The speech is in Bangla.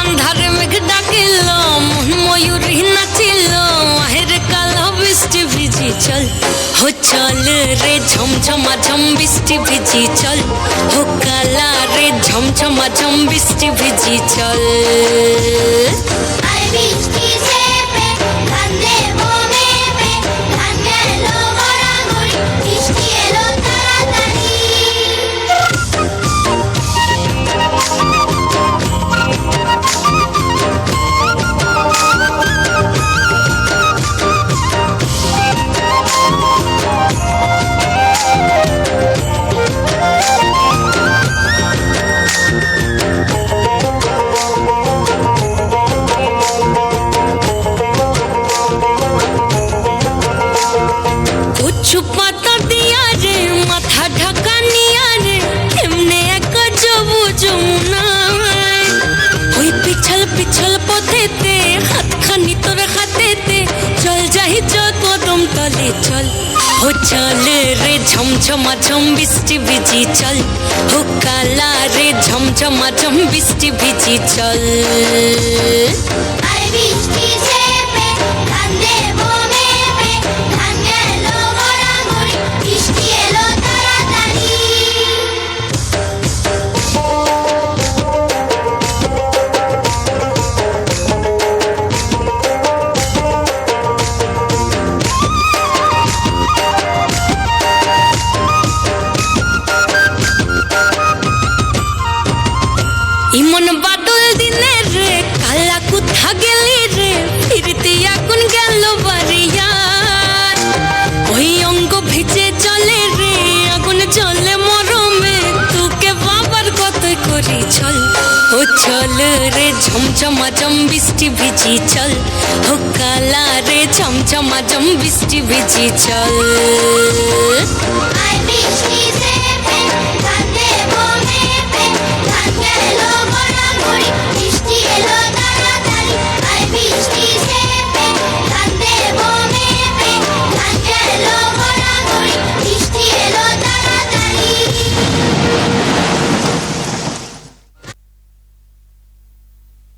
আন্ধারে মেঘ ডাকিল মন ময়ূরী নাচিল আহের কালো বৃষ্টি ভিজি চল হো চল রে ঝমঝমা ঝম বৃষ্টি ভিজি চল হো কালা রে ঝমঝমা ঝম বৃষ্টি ভিজি চল পাতা দিয়া রে মাথা ঢাকা নিয়া রে এমনে এক সবুজ যমুনা ওই পিছল পিছল পথেতে হাতখানি তোর হাতেতে চল যাই চল কদম তলে চল ও চল রে ঝমঝমা ঝম বৃষ্টি ভিজি চল ও কালা রে ঝমঝমা ঝম বৃষ্টি ভিজি চল ইমন বাদল দিনে রে কালা কোথা গেলি রে ফিরতে আগুন গেল বাড়িয়ার ওই অঙ্গ ভিজে চলে রে আগুন চলে মরমে তোকে বাবার কত করি চল ও চল রে ঝমঝমা ঝম বৃষ্টি ভিজি চল ও কালা রে ঝমঝমা ঝম বৃষ্টি ভিজি চল